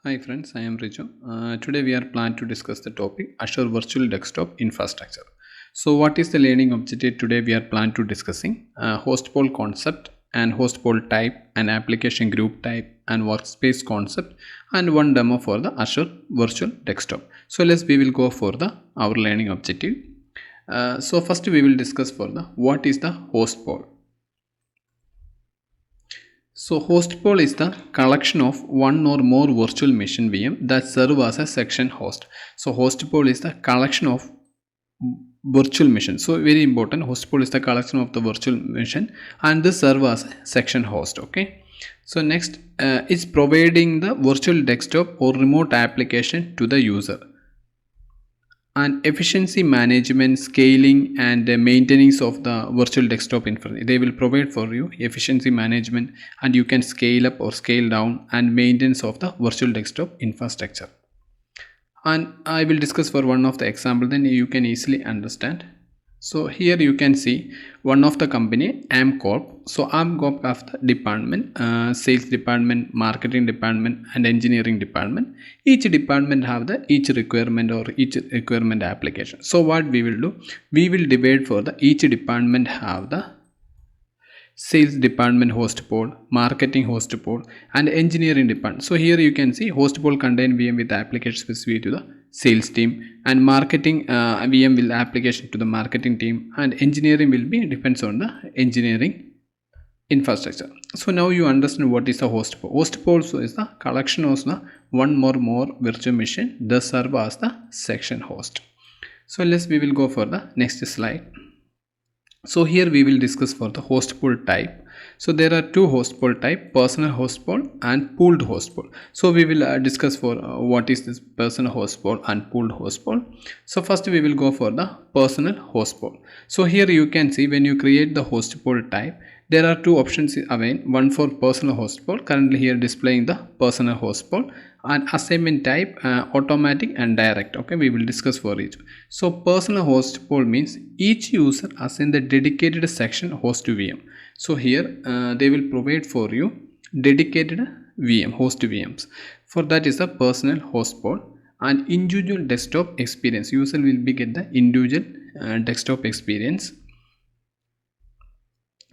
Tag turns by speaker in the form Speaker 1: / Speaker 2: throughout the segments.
Speaker 1: Hi friends, I am Riju. Today we are planning to discuss the topic Azure Virtual Desktop Infrastructure. So what is the learning objective today we are planning to discussing host pole concept and host pole type and application group type and workspace concept and one demo for the Azure Virtual Desktop. So we will go for the our learning objective. So first we will discuss for the what is the host pole. So host pool is the collection of one or more virtual machine VM that serve as a section host. So host pool is the collection of virtual machine. So very important, host pool is the collection of the virtual machine and this serve as a section host. Okay. So next is providing the virtual desktop or remote application to the user. And efficiency management, scaling and maintenance of the virtual desktop infrastructure. They will provide for you efficiency management and you can scale up or scale down and maintenance of the virtual desktop infrastructure. And I will discuss for one of the example, then you can easily understand. So here you can see one of the company AmCorp. So AmCorp have the department, sales department, marketing department and engineering department. Each department have the each requirement or each requirement application. So what we will do, we will divide for the each department have the sales department host pool, marketing host pool and engineering department. So here you can see host pool contain VM with application specific to the sales team and marketing VM will application to the marketing team and engineering will be depends on the engineering infrastructure. So now you understand what is the host pool. Host pool so is the collection of the one or more virtual machine that serve as the section host. So we will go for the next slide. So here we will discuss for the host pool type. So there are two host pool type, personal host pool and pooled host pool. So we will discuss for what is this personal host pool and pooled host pool. So first we will go for the personal host pool. So here you can see when you create the host pool type, there are two options available. One for personal host pool, currently here displaying the personal host pool, and assignment type automatic and direct. Okay, we will discuss for each. So personal host pool means each user assign the dedicated section host to VM. So here they will provide for you dedicated VM host VMs. For that is the personal host pool. And individual desktop experience, user will be get the individual desktop experience.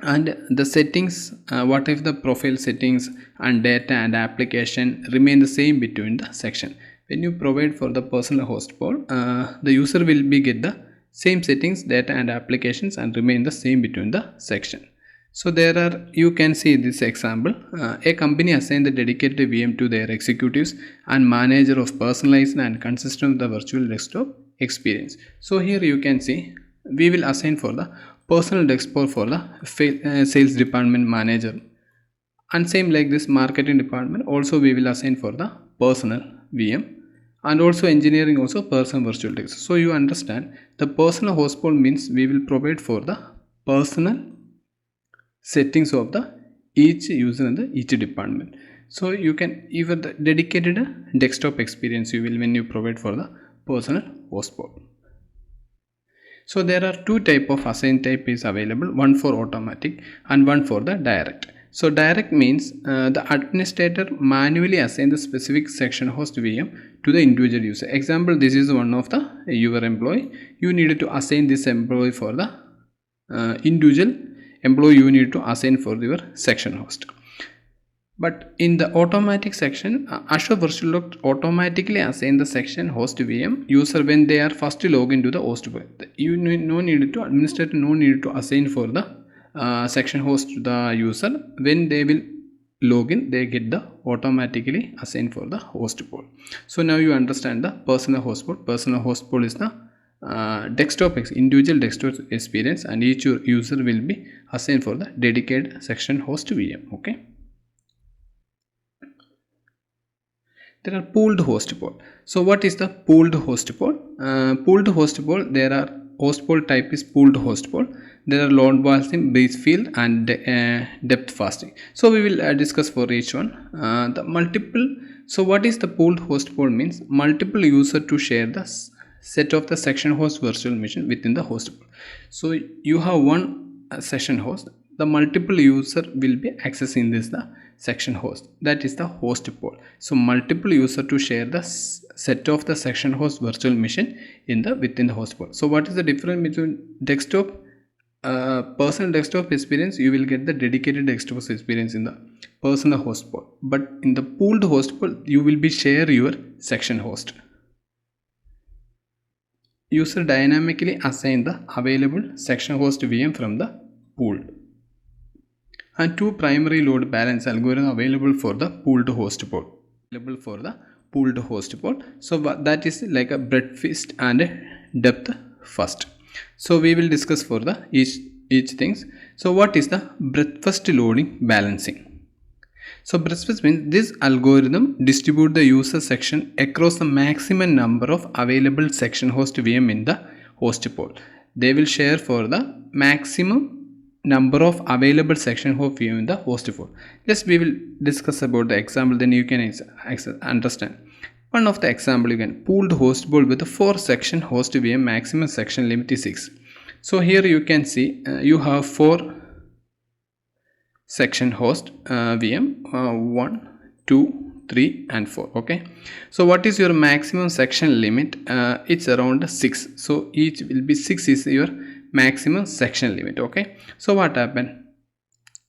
Speaker 1: And the settings, what if the profile settings and data and application remain the same between the section. When you provide for the personal host pool, the user will be get the same settings, data and applications and remain the same between the section. So there are, you can see this example, a company assign the dedicated VM to their executives and manager of personalized and consistent with the virtual desktop experience. So here you can see we will assign for the personal desktop for the sales department manager, and same like this marketing department also we will assign for the personal VM, and also engineering also personal virtual desktop. So you understand the personal host pool means we will provide for the personal settings of the each user in the each department. So you can even the dedicated desktop experience you will when you provide for the personal host pool. So there are two type of assign type is available, one for automatic and one for the direct. So direct means the administrator manually assign the specific section host VM to the individual user. Example, this is one of the your employee. You needed to assign this employee for the individual employee you need to assign for your section host. But in the automatic section, Azure Virtual automatically assign the section host VM user when they are first log into the host. You no need to administrator no need to assign for the section host to the user. When they will log in, they get the automatically assigned for the host pool. So now you understand the personal host pool. Personal host pool is the individual desktop experience, and each user will be assigned for the dedicated section host VM. Okay. There are pooled host pool. So what is the pooled host pool? Pooled host pool, there are host pool type is pooled host pool. There are load balancing, breeze field and depth fasting. So we will discuss for each one. The multiple. So what is the pooled host pool means? Multiple user to share the set of the section host virtual machine within the host pool. So you have one session host, the multiple user will be accessing this the section host, that is the host pool. So multiple user to share the set of the section host virtual machine within the host pool. So what is the difference between desktop personal desktop experience? You will get the dedicated desktop experience in the personal host pool, but in the pooled host pool you will be share your section host. User dynamically assign the available section host VM from the pool. And two primary load balance algorithm available for the pooled host pool. So that is like a breadth first and a depth first. So we will discuss for the each things. So what is the breadth first loading balancing? So breadth first means this algorithm distribute the user section across the maximum number of available section host VM in the host pool. They will share for the maximum number of available section host VM in the host pool. Just we will discuss about the example, then you can understand. One of the example, you can pooled host pool with a 4 section host VM, maximum section limit is 6. So here you can see you have 4 section host VM, 1, 2, 3 and 4. Okay, so what is your maximum section limit? It's around 6. So each will be 6 is your maximum section limit. Okay, so what happened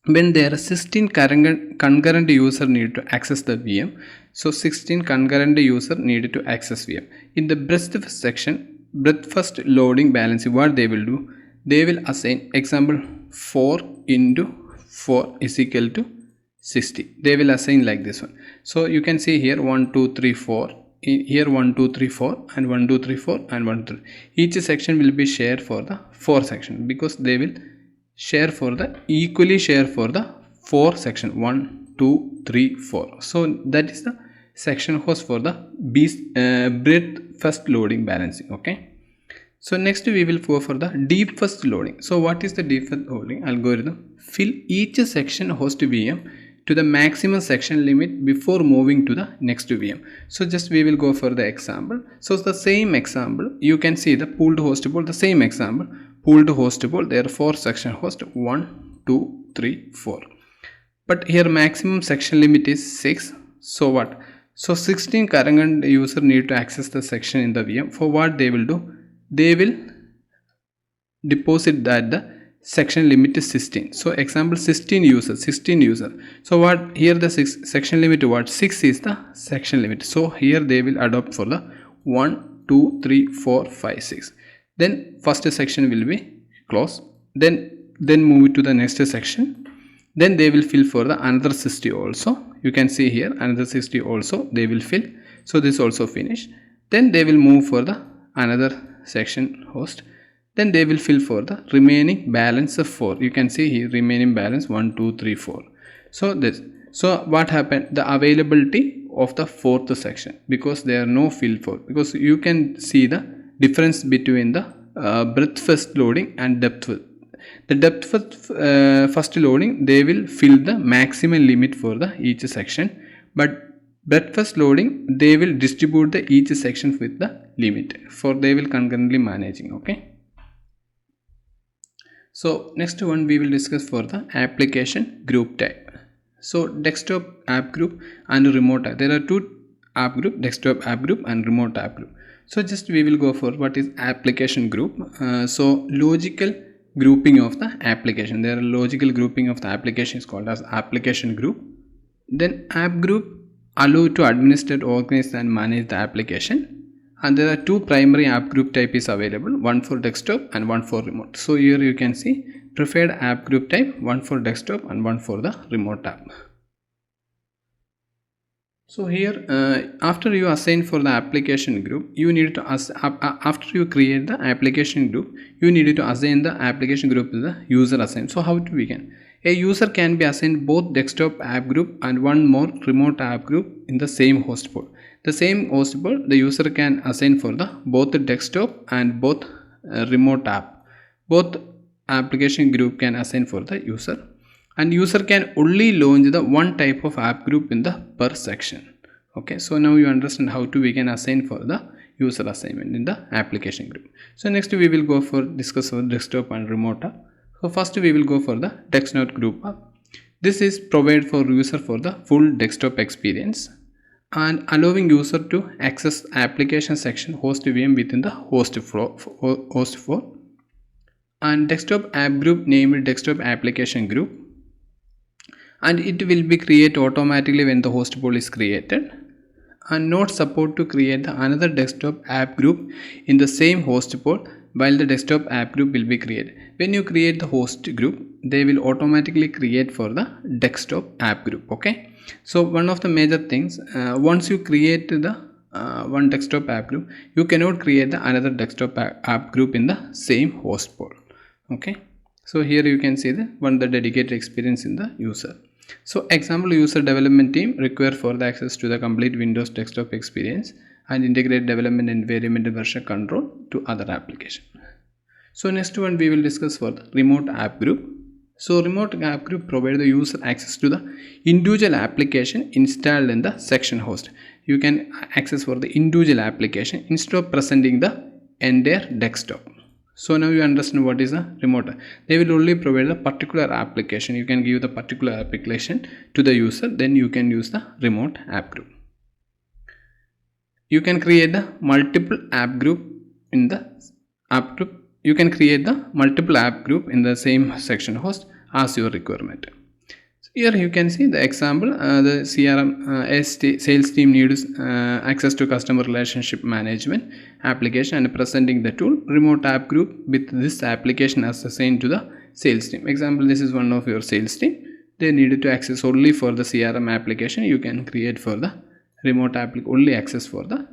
Speaker 1: when there are 16 concurrent user need to access the VM? So 16 concurrent user needed to access VM. In the breadth first loading balancing, what they will do, they will assign example 4 into 4 is equal to 60. They will assign like this one. So you can see here 1 2 3 4, here 1 2 3 4 and 1 2 3 4 and 1 3. Each section will be shared for the 4 section, because they will share for the equally share for the 4 section 1 2 3 4. So that is the section host for the breadth first loading balancing. Okay, so next we will go for the deep first loading. So what is the deep first loading algorithm? Fill each section host VM to the maximum section limit before moving to the next VM. So just we will go for the example. So the same example, you can see the pooled host pool, the same example, pooled host pool, there are 4 section host 1 2 3 4, but here maximum section limit is 6. So what? So 16 current user need to access the section in the VM. For what they will do, they will deposit that the section limit is 16. So example 16 user. So what here the section limit, what 6 is the section limit. So here they will adopt for the 1 2 3 4 5 6. Then first section will be closed. Then move it to the next section. Then they will fill for the another 60 also. You can see here another 60 also they will fill. So this also finish. Then they will move for the another section host. Then they will fill for the remaining balance of 4. You can see here remaining balance 1 2 3 4. So what happened? The availability of the 4th section, because there are no fill for, because you can see the difference between the breadth first loading and depth first. The depth first loading, they will fill the maximum limit for the each section, but breadth first loading, they will distribute the each section with the limit, for they will concurrently managing. Okay, so next one we will discuss for the application group type. So desktop app group and remote app. There are 2 app group, desktop app group and remote app group. So just we will go for what is application group. So logical grouping of the application. There are logical grouping of the application is called as application group. Then app group allow to administer, organize and manage the application. And there are 2 primary app group type is available, one for desktop and one for remote. So here you can see preferred app group type, one for desktop and one for the remote app. So here after you assign for the application group, you need to after you create the application group, you need to assign the application group to the user assign. So how to begin? A user can be assigned both desktop app group and one more remote app group in the same host pool. The same host pool, the user can assign for the both the desktop and both remote app. Both application group can assign for the user. And user can only launch the one type of app group in the per section. Okay, so now you understand how to we can assign for the user assignment in the application group. So next we will go for discuss our desktop and remote app. So first we will go for the desktop group app. This is provided for user for the full desktop experience and allowing user to access application section host VM within the host flow and desktop app group named desktop application group, and it will be created automatically when the host pool is created, and not support to create the another desktop app group in the same host pool while the desktop app group will be created. When you create the host group, they will automatically create for the desktop app group. Okay, so one of the major things, once you create the one desktop app group, you cannot create the another desktop app group in the same host pool. Okay, so here you can see the dedicated experience in the user. So example, user development team require for the access to the complete Windows desktop experience and integrate development environment version control to other application. So next one we will discuss for the remote app group. So remote app group provide the user access to the individual application installed in the section host. You can access for the individual application instead of presenting the entire desktop. So now you understand what is a remote. They will only provide a particular application. You can give the particular application to the user, then you can use the remote app group. You can create the multiple app group in the app group. You can create the multiple app group in the same section host as your requirement. Here you can see the example, the CRM sales team needs access to customer relationship management application and presenting the tool remote app group with this application as assigned to the sales team. Example, this is one of your sales team. They needed to access only for the CRM application. You can create for the remote only access for the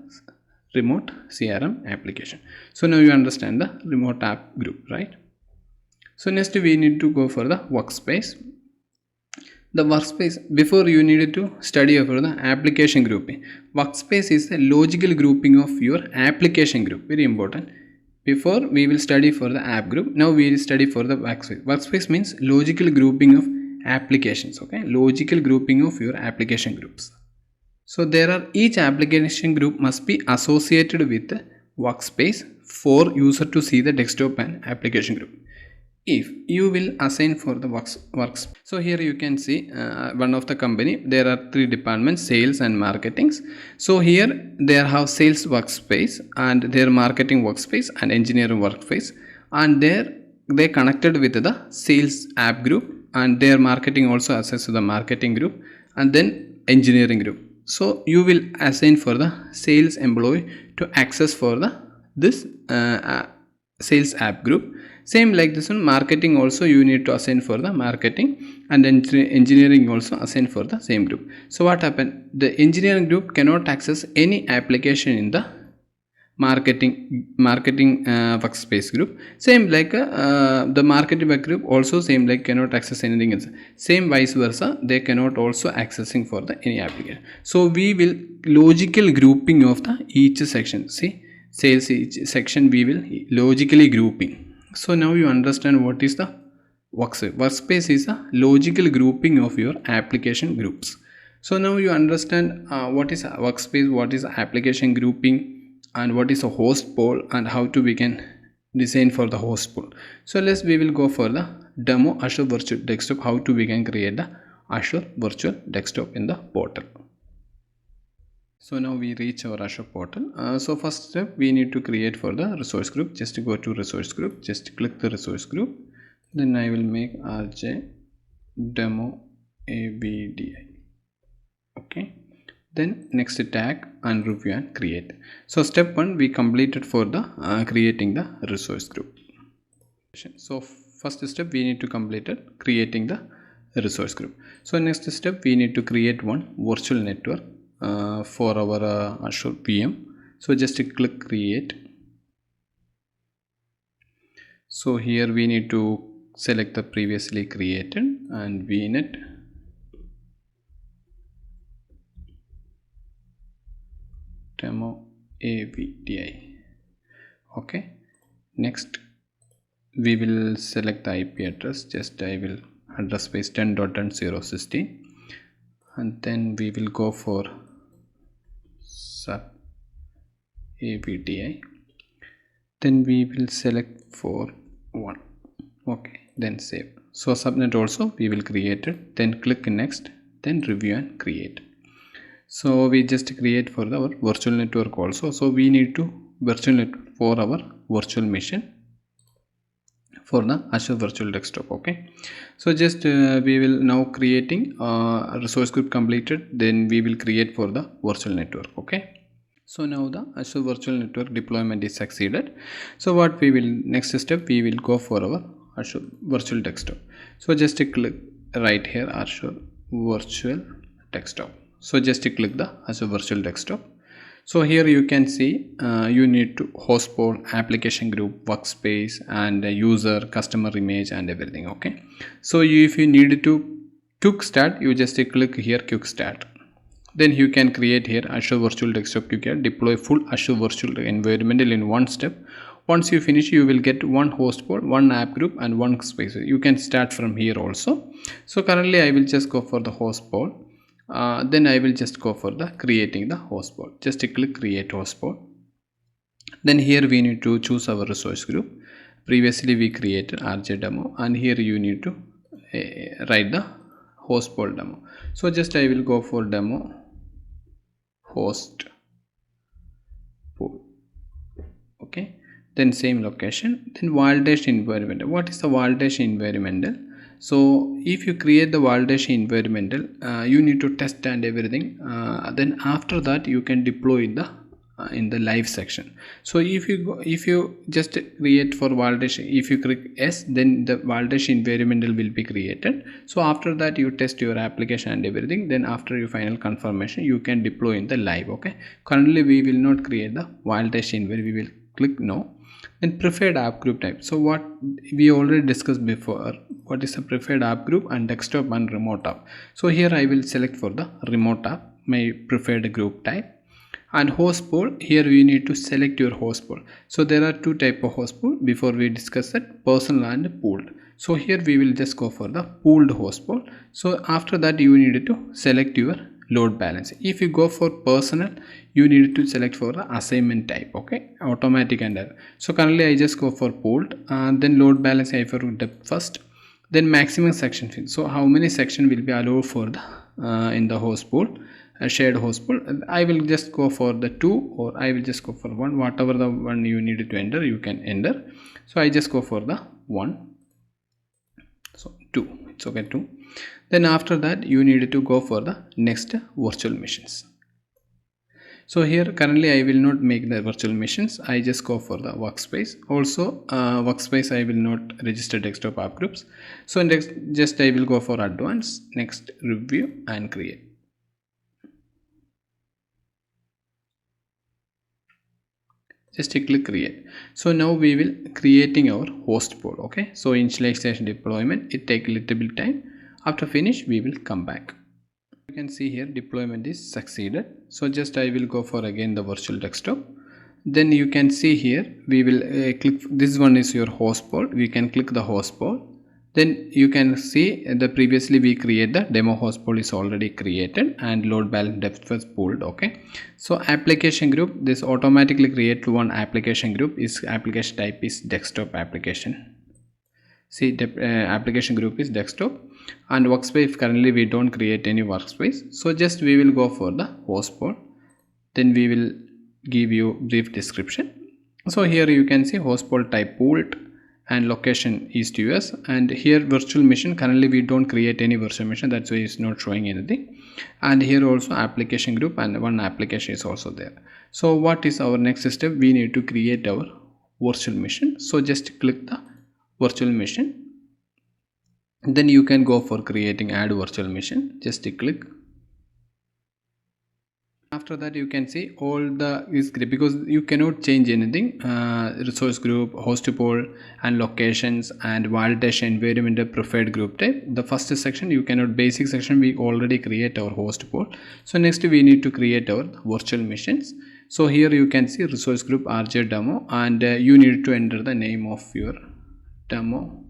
Speaker 1: remote CRM application. So now you understand the remote app group, right? So next we need to go for the workspace. The workspace, before you needed to study for the application grouping. Workspace is the logical grouping of your application group. Very important. Before we will study for the app group. Now we will study for the workspace. Workspace means logical grouping of applications. Okay, logical grouping of your application groups. So there are each application group must be associated with the workspace for user to see the desktop and application group. If you will assign for the works, so here you can see one of the company, there are three departments, sales and marketing. So here they have sales workspace and their marketing workspace and engineering workspace, and they connected with the sales app group, and their marketing also access to the marketing group and then engineering group. So you will assign for the sales employee to access for the this sales app group. Same like this one, marketing also you need to assign for the marketing, and then engineering also assign for the same group. So what happened, the engineering group cannot access any application in the marketing workspace group. Same like the marketing group also same like cannot access anything else. Same vice versa, they cannot also accessing for the any application. So we will logical grouping of the each section. See, sales each section we will logically grouping. So now you understand what is the workspace. Workspace is a logical grouping of your application groups. So now you understand what is a workspace, what is application grouping, and what is a host pool, and how to we can design for the host pool. So we will go for the demo Azure Virtual Desktop, how to we can create the Azure Virtual Desktop in the portal. So now we reach our Azure portal. So first step we need to create for the resource group. Just go to resource group, just click the resource group. Then I will make RJ demo ABDI. Okay. Then next tag and review and create. So step 1 we completed for the creating the resource group. So first step we need to complete it, creating the resource group. So next step we need to create one virtual network for our Azure VM. So just click create. So here we need to select the previously created and VNet. Demo ABDI. Okay. Next we will select the IP address. Just I will address space 10.10.0.16, and then we will go for sub ABDI. Then we will select for 1. Okay. then save. So subnet also we will create it, then click next, then review and create. So we just create for our virtual network also. So we need to virtual network for our virtual machine for the Azure Virtual Desktop. Okay, so just we will now creating resource group completed, then we will create for the virtual network. Okay, so now the Azure Virtual Network deployment is succeeded. So what we will next step, we will go for our Azure Virtual Desktop. So just click right here Azure Virtual Desktop. So just click the Azure Virtual Desktop. So here you can see you need to host pool, application group, workspace, and user, customer image, and everything. Okay, so if you need to quick start, you just click here quick start. Then you can create here Azure Virtual Desktop. You can deploy full Azure Virtual environment in one step. Once you finish, you will get one host pool, one app group, and one space. You can start from here also. So currently I will just go for the host pool. Then I will just go for the creating the host pool. Just click create host pool. Then here we need to choose our resource group. Previously we created RJ demo, and here you need to write the host pool demo. So just I will go for demo host pool. Okay, then same location, then validation environment. What is the validation environmental? So if you create the validation environmental, you need to test and everything. Then after that you can deploy in the live section. So if you just create for validation, if you click yes, then the validation environmental will be created. So after that you test your application and everything, then after your final confirmation you can deploy in the live. Okay, currently we will not create the validation where we will click no. Then preferred app group type. So what we already discussed before, what is a preferred app group and desktop and remote app. So here I will select for the remote app, my preferred group type. And host pool, here we need to select your host pool. So there are two type of host pool before we discuss it, personal and pooled. So here we will just go for the pooled host pool. So after that you need to select your load balance. If you go for personal, you need to select for the assignment type. Okay, automatic and other. So currently I just go for pooled, and then load balance I for depth first, then maximum section fill. So how many section will be allowed for the in the host pool, shared host pool. I will just go for the 2, or I will just go for 1, whatever the one you need to enter you can enter. So I just go for the 1, so 2, it's okay, 2. Then after that you need to go for the next virtual machines. So here currently I will not make the virtual machines, I just go for the workspace. Also workspace I will not register desktop app groups. So next just I will go for advanced, next review and create. Just click create. So now we will creating our host pool. Okay, so initialization deployment, it take a little bit time. After finish we will come back. You can see here deployment is succeeded. So just I will go for again the virtual desktop. Then you can see here we will click, this one is your host pool. We can click the host pool. Then you can see the previously we create the demo host pool is already created, and load balance depth was pooled. Okay, so application group, this automatically create one application group, is application type is desktop application. See the application group is desktop, and workspace currently we don't create any workspace. So just we will go for the host pool, then we will give you brief description. So here you can see host pool type pooled and location East US, and here virtual machine currently we don't create any virtual machine, that's why it's not showing anything. And here also application group and one application is also there. So what is our next step? We need to create our virtual machine. So just click the virtual machine, then you can go for creating add virtual machine. Just click. After that you can see all the is great, because you cannot change anything. Resource group, host pool, and locations, and validation environment, preferred group type. The first section you cannot, basic section we already create our host pool. So next we need to create our virtual machines. So here you can see resource group RJ demo, and you need to enter the name of your demo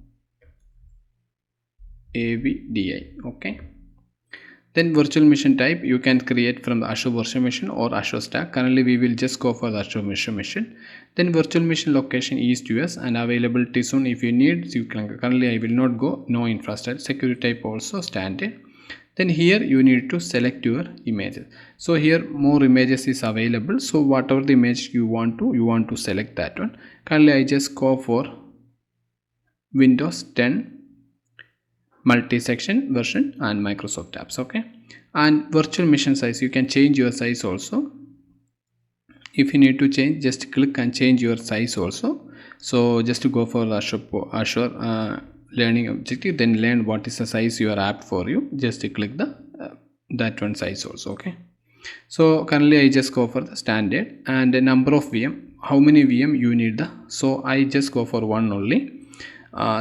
Speaker 1: AVDI. Okay, Then virtual machine type you can create from the Azure Virtual Machine or Azure Stack. Currently we will just go for the Azure Virtual Machine. Then virtual machine location East US and availability soon. If you need, you can. Currently I will not go. No infrastructure. Security type also standard. Then here you need to select your images. So here more images is available. So whatever the image you want to select that one. Currently I just go for Windows 10 multi-section version and Microsoft apps. Okay, and virtual machine size you can change your size also. If you need to change, just click and change your size also. So just to go for Azure learning objective, then learn what is the size your app for you. Just click the that one size also. Okay, so currently I just go for the standard and the number of VM, how many VM you need the. So I just go for one only.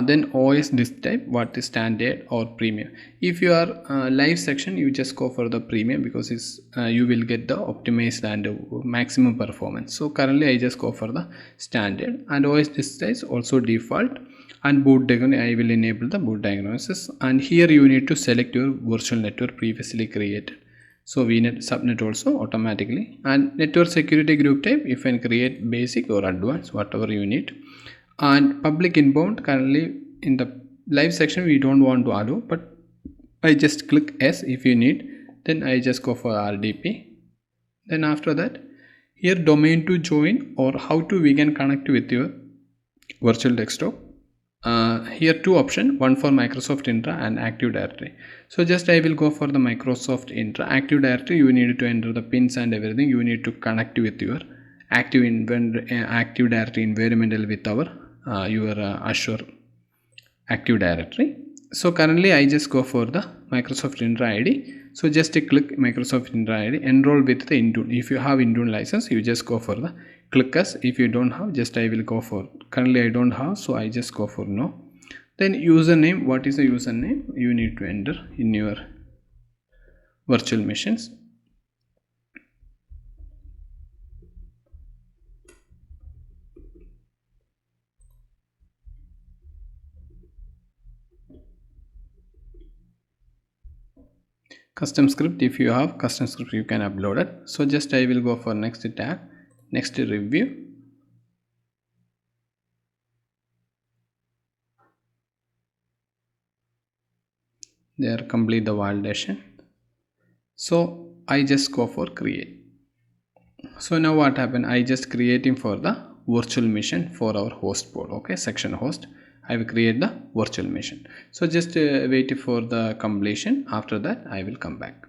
Speaker 1: Then OS disk type, what is standard or premium. If you are live section, you just go for the premium because it's you will get the optimized and maximum performance. So currently I just go for the standard, and OS disk size also default, and boot diagnosis I will enable the boot diagnosis. And here you need to select your virtual network previously created. So VNet subnet also automatically, and network security group type you can create basic or advanced, whatever you need. And public inbound, currently in the live section we don't want to allow, but I just click yes if you need. Then I just go for RDP. Then after that, here domain to join or how to we can connect with your virtual desktop. Here two options, one for Microsoft Intra and Active Directory. So just I will go for the Microsoft Intra. Active Directory you need to enter the pins and everything. You need to connect with your Active Directory environmental with our your Azure Active Directory. So currently I just go for the Microsoft Intra ID. So just click Microsoft Intra ID, enroll with the Intune. If you have Intune license, you just go for the click us. If you don't have, just I will go for, currently I don't have, so I just go for no. Then username, what is the username you need to enter in your virtual machines. Custom script, if you have custom script you can upload it. So just I will go for next tab, next review. There complete the validation. So I just go for create. So now what happened, I just creating for the virtual machine for our host pool. Okay, section host, I will create the virtual machine. So just wait for the completion. After that I will come back.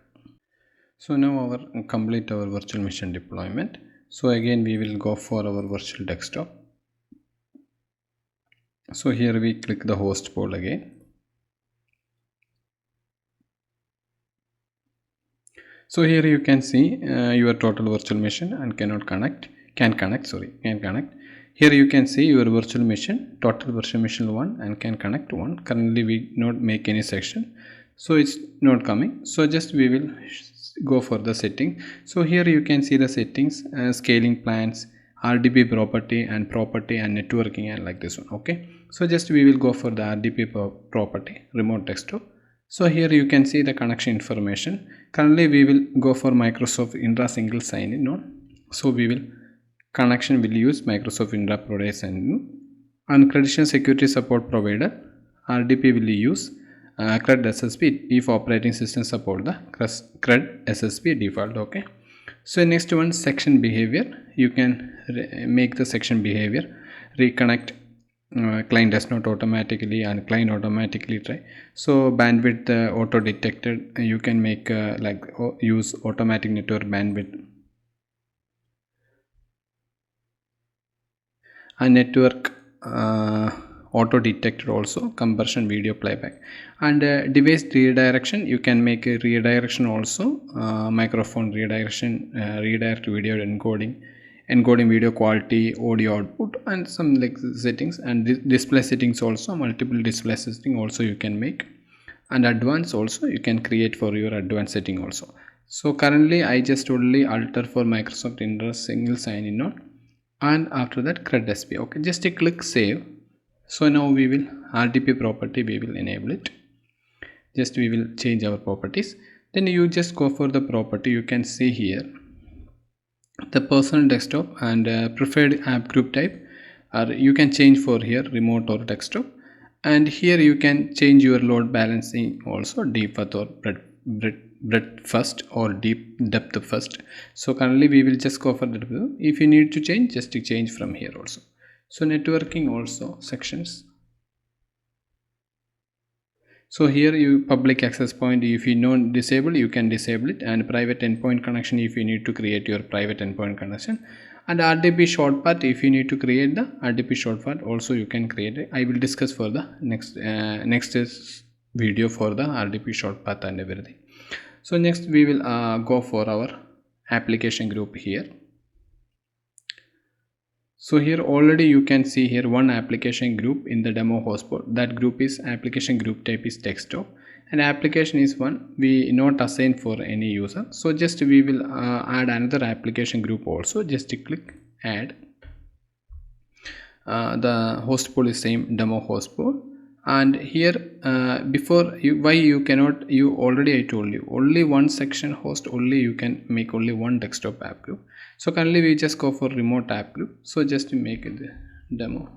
Speaker 1: So now our complete our virtual machine deployment. So again we will go for our virtual desktop. So here we click the host pool again. So here you can see your total virtual machine and can connect. Here you can see your virtual machine, total virtual machine 1 and can connect 1. Currently we not make any section, so it's not coming. So just we will go for the setting. So here you can see the settings, scaling plans, RDP property and networking and like this one. Okay, so just we will go for the RDP property, remote desktop. So here you can see the connection information. Currently we will go for Microsoft Intra single sign-in on. So we will connection will use Microsoft Intra provider sign-in. And credential security support provider, RDP will use CRUD SSP if operating system support the CRUD SSP default. Okay. So next one, section behavior. You can make the section behavior, reconnect. Client does not automatically and client automatically try. So bandwidth auto detected, you can make use automatic network bandwidth and network auto detected also, compression video playback and device redirection. You can make a redirection also, microphone redirection, redirect video encoding video quality, audio output and some like settings, and display settings also, multiple display setting also you can make, and advanced also you can create for your advanced setting also. So currently I just only alter for Microsoft Intra single sign-in on, and after that CRUD SP. Okay, just click save. So now we will RDP property, we will enable it. Just we will change our properties. Then you just go for the property. You can see here the personal desktop and preferred app group type, or you can change for here remote or desktop, and here you can change your load balancing also, deep first or breadth first or deep depth first. So currently we will just go for the depth. If you need to change, just to change from here also. So networking also sections. So here you public access point, if you don't disable, you can disable it, and private endpoint connection if you need to create your private endpoint connection, and RDP short path if you need to create the RDP short path also you can create it. I will discuss for the next video for the RDP short path and everything. So next we will go for our application group here. So here already you can see here one application group in the demo hotspot. That group is application group type is desktop, and application is one we not assign for any user. So just we will add another application group also. Just click add. The host pool is same demo host pool, and here before you, why you cannot, you already I told you only one section host, only you can make only one desktop app group. So currently we just go for remote app group. So just to make it demo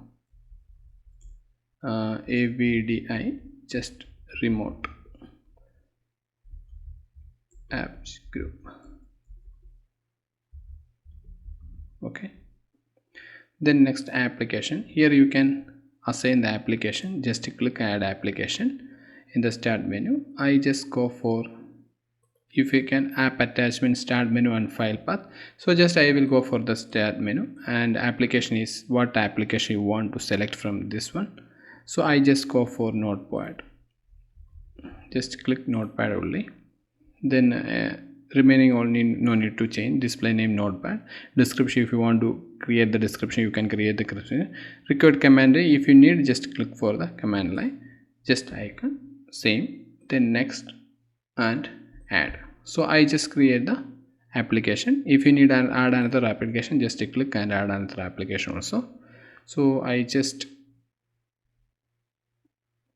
Speaker 1: AVDI just remote apps group. Okay, then next application, here you can assign the application. Just click add application in the start menu. I just go for, if you can, app attachment, start menu and file path. So just I will go for the start menu, and application is what application you want to select from this one. So I just go for notepad. Just click notepad only. Then remaining only no need to change. Display name notepad. Description, if you want to create the description you can create the description. Record command line, if you need, just click for the command line. Just icon same. Then next and add. So I just create the application. If you need to add another application, just click and add another application also. So I just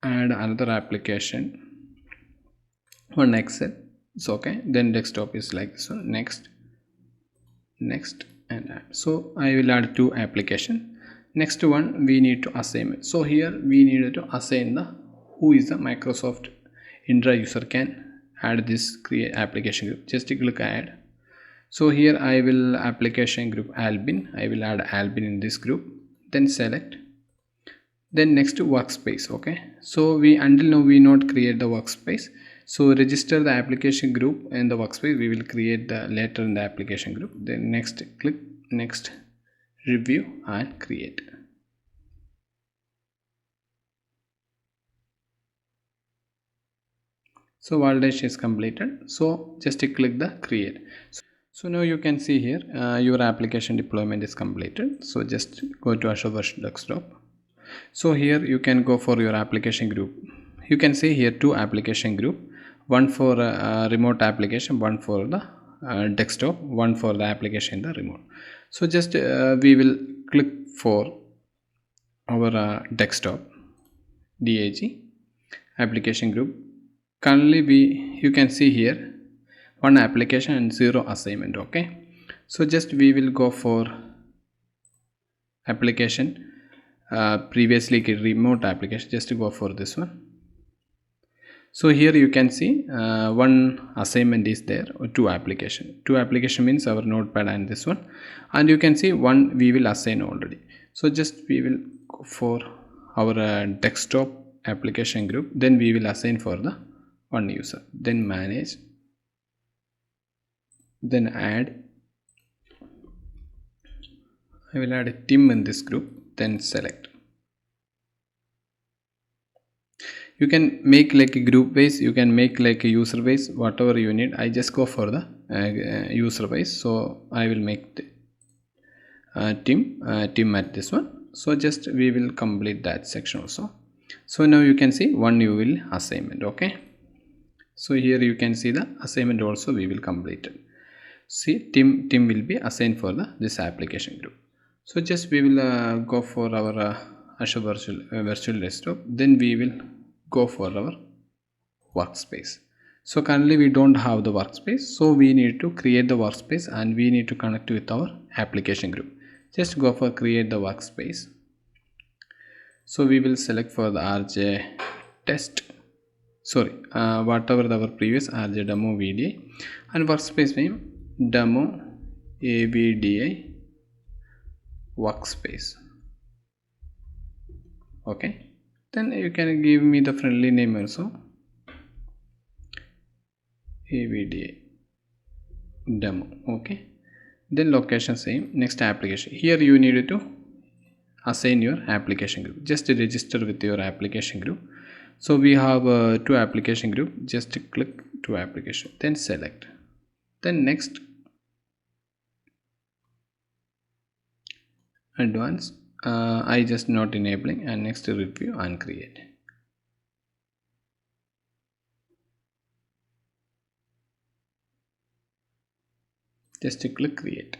Speaker 1: add another application, one Excel. It's okay. Then desktop is like so. Next and add. So I will add two application. Next one we need to assign it. So here we need to assign the who is the Microsoft Indra user can add this create application group. Just click add. So here I will application group Albin. I will add Albin in this group. Then select. Then next to workspace. Okay, so we until now we not create the workspace. So register the application group in the workspace. We will create the later in the application group. Then next, click next, review and create. So validation is completed. So just click the create. So now you can see here your application deployment is completed. So just go to Azure Virtual Desktop. So here you can go for your application group. You can see here two application group, one for remote application, one for the desktop, one for the application in the remote. So just we will click for our desktop DAG application group. Currently you can see here one application and zero assignment. Okay, so just we will go for application previously remote application. Just to go for this one. So here you can see one assignment is there, two application means our notepad and this one, and you can see one we will assign already. So just we will go for our desktop application group, then we will assign for the one user, then manage, then add. I will add a Tim in this group, then select. You can make like a group base, you can make like a user base, whatever you need. I just go for the user base, so I will make the Tim at this one. So just we will complete that section also. So now you can see one you will assignment. Okay, so here you can see the assignment also we will complete it. See, Tim will be assigned for this application group. So just we will go for our Azure Virtual Desktop. Then we will go for our workspace. So currently we don't have the workspace, so we need to create the workspace and we need to connect with our application group. Just go for create the workspace. So we will select for the RJ test, whatever our previous RJ demo VDI, and workspace name demo AVDI workspace. Okay, then you can give me the friendly name also, AVDI demo. Okay, then location same. Next application, here you need to assign your application group. Just register with your application group. So we have two application group. Just click to application, then select, then next advanced, I just not enabling, and next review and create. Just click create.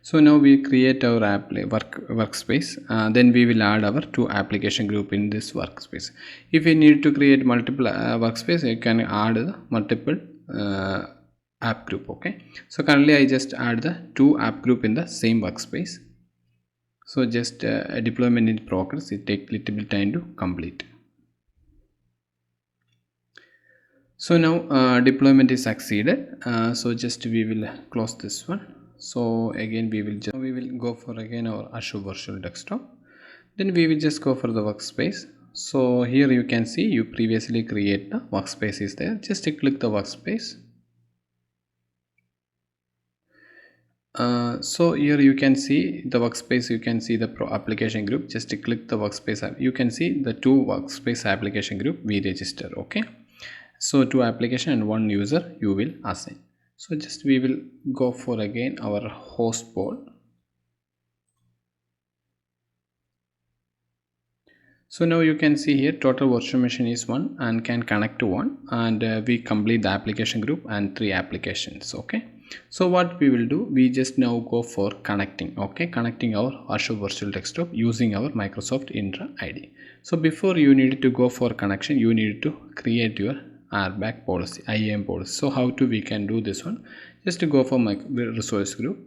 Speaker 1: So now we create our workspace. Then we will add our two application group in this workspace. If you need to create multiple workspace, you can add multiple app group. Okay, so currently I just add the two app group in the same workspace. So just deployment in progress. It takes little bit time to complete. So now deployment is succeeded. So just we will close this one. So again we will go for again our Azure Virtual Desktop. Then we will just go for the workspace. So here you can see you previously create the workspace is there. Just click the workspace. So here you can see the workspace. You can see the pro application group. Just click the workspace. You can see the two workspace application group we register. Okay, so two application and one user you will assign. So just we will go for again our host pool. So now you can see here total virtual machine is 1 and can connect to 1, and we complete the application group and 3 applications. Okay, so what we will do, we just now go for connecting. Okay, connecting our Azure Virtual Desktop using our Microsoft Intra ID. So before you need to go for connection, you need to create your RBAC policy, IAM policy. So how to we can do this one? Just to go for my resource group.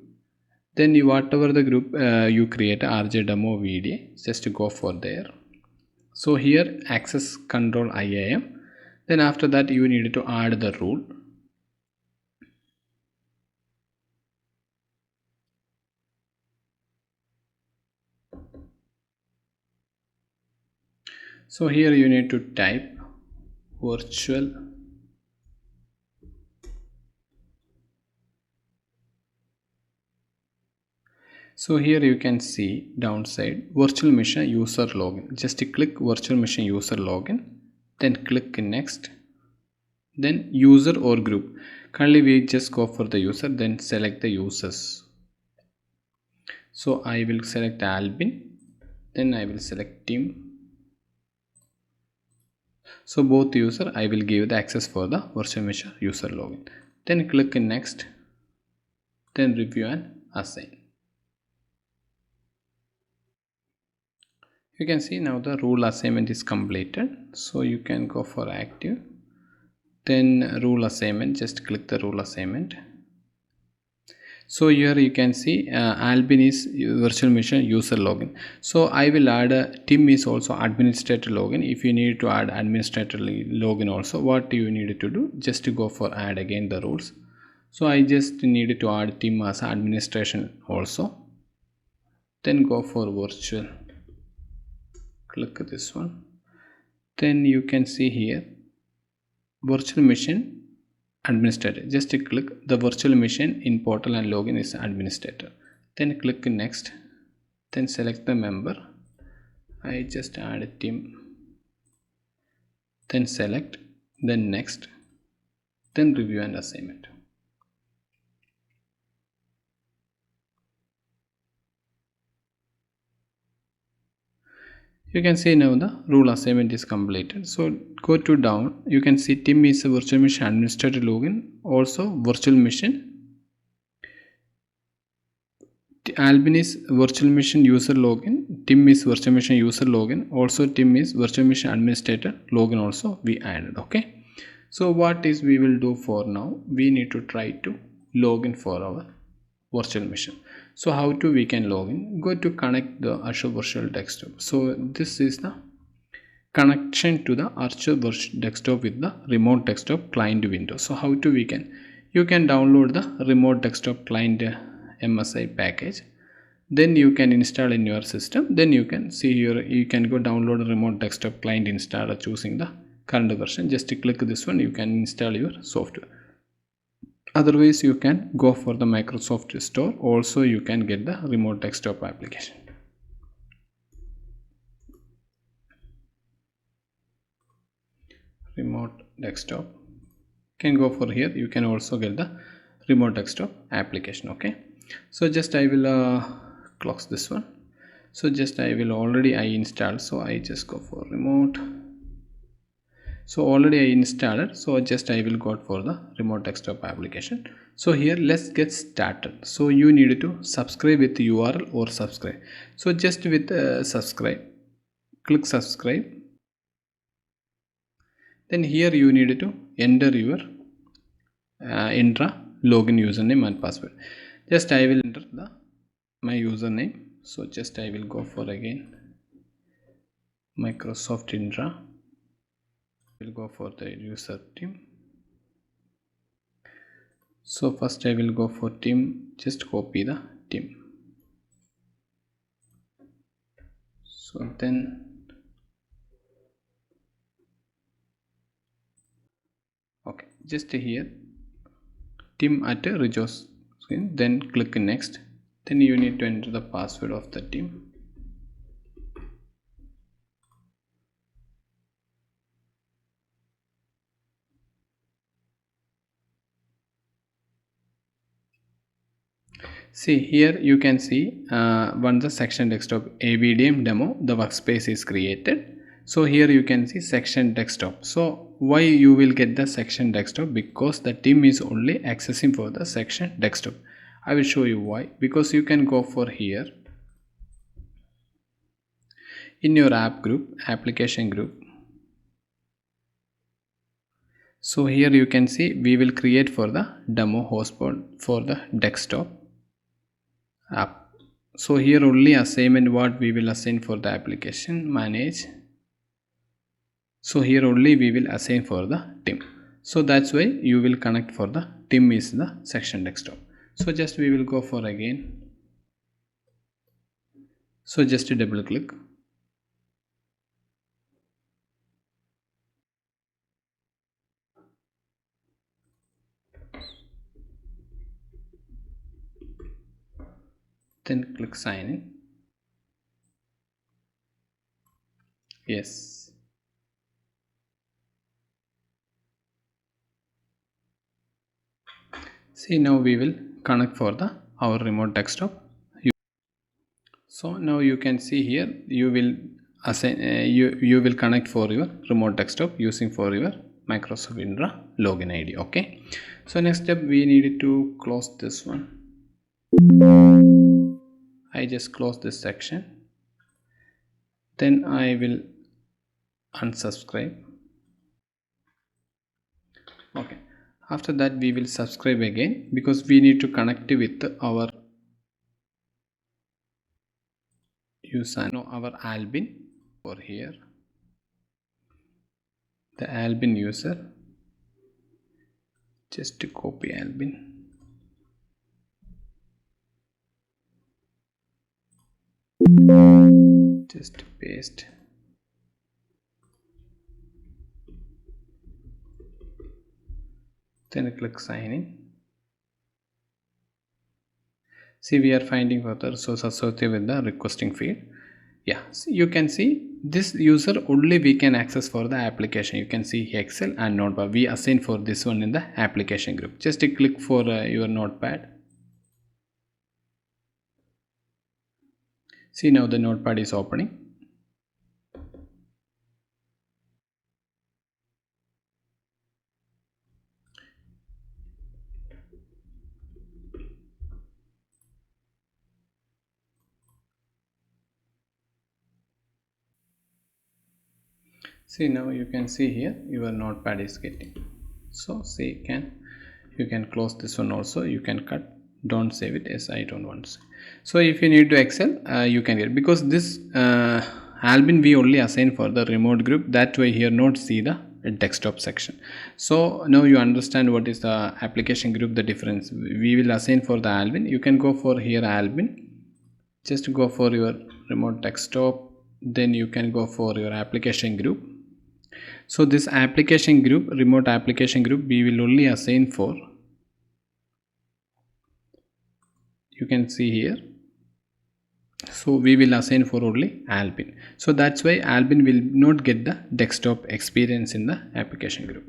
Speaker 1: Then you whatever the group you create RJ demo VDA, just to go for there. So here access control IAM. Then after that you need to add the rule. So here you need to type virtual So here you can see downside virtual machine user login. Just click virtual machine user login, then click next, then user or group. Currently we just go for the user, then select the users. So I will select Albin, then I will select Tim. So both user I will give the access for the virtual machine user login. Then click next, then review and assign. You can see now the rule assignment is completed. So you can go for active, then rule assignment, just click the rule assignment. So here you can see Albin is virtual machine user login. So I will add Tim is also administrator login. If you need to add administrator login also, what you need to do, just to go for add again the rules. So I just needed to add Tim as administration also, then go for virtual, click this one. Then you can see here virtual machine administrator, just click the virtual machine in portal and login is administrator, then click next, then select the member. I just add Tim, then select, then next, then review and assignment. You can see now the rule assignment is completed. So go to down, you can see Tim is a virtual machine administrator login, also virtual machine Albin is virtual machine user login, Tim is virtual machine user login, also Tim is virtual machine administrator login also we added. Okay, so what is we will do for now, we need to try to login for our virtual machine. So how to we can login? Go to connect the Azure Virtual Desktop. So this is the connection to the Azure Virtual Desktop with the remote desktop client window. So how to we can, you can download the remote desktop client MSI package, then you can install in your system. Then you can see here, you can go download a remote desktop client installer choosing the current version. Just click this one, you can install your software. Otherwise you can go for the Microsoft Store, also you can get the remote desktop application. Remote desktop, can go for here, you can also get the remote desktop application. Okay, so just I will close this one. So just I will already I installed, so I just go for remote. So already I installed, so just I will go for the remote desktop application. So here let's get started. So you need to subscribe with URL or subscribe. So just with subscribe, click subscribe. Then here you need to enter your intra login username and password. Just I will enter my username. So just I will go for again Microsoft Intra. Will go for the user team. So first I will go for team, just copy the team. So then okay, just here team at resource screen, then click next. Then you need to enter the password of the team. See here you can see once the section desktop AVDM demo, the workspace is created. So here you can see section desktop. So why you will get the section desktop? Because the team is only accessing for the section desktop. I will show you why. Because you can go for here in your app group, application group. So here you can see we will create for the demo hotspot for the desktop app. So here only assignment what we will assign for the application manage. So here only we will assign for the team. So that's why you will connect for the team is the section desktop. So just we will go for again. So just a double click. Then click sign in. Yes. See now we will connect for the our remote desktop. So now you can see here you will assign you will connect for your remote desktop using for your Microsoft Indra login ID. Okay, so next step we needed to close this one. I just close this section, then I will unsubscribe. Okay, after that we will subscribe again because we need to connect with our user, no, our Albin for here, the Albin user. Just to copy Albin. Just paste. Then click sign in. See we are finding further resources associated with the requesting field. Yeah, so you can see this user only we can access for the application. You can see Excel and Notepad. We assign for this one in the application group. Just click for your Notepad. See now the Notepad is opening. See, now you can see here your notepad is getting. So see, you can close this one also, you can cut, don't save it. Yes, I don't want to save. So if you need to Excel, you can get, because this Albin we only assign for the remote group, that way here not see the desktop section. So now you understand what is the application group, the difference we will assign for the Albin. You can go for here Albin, just go for your remote desktop, then you can go for your application group. So this application group, remote application group, we will only assign for, you can see here, so we will assign for only Albin. So that's why Albin will not get the desktop experience in the application group.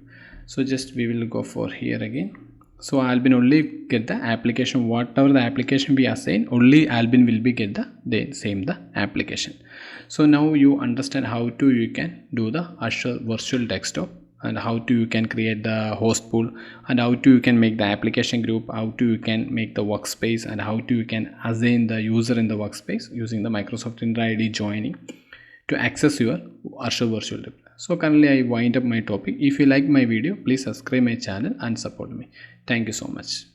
Speaker 1: So just we will go for here again. So Albin only get the application, whatever the application we assign, only Albin will be get the same the application. So now you understand how to you can do the Azure Virtual Desktop, and how to you can create the host pool, and how to you can make the application group, how to you can make the workspace, and how to you can assign the user in the workspace using the Microsoft Entra ID joining to access your Azure Virtual Desktop. So currently I wind up my topic. If you like my video, please subscribe my channel and support me. Thank you so much.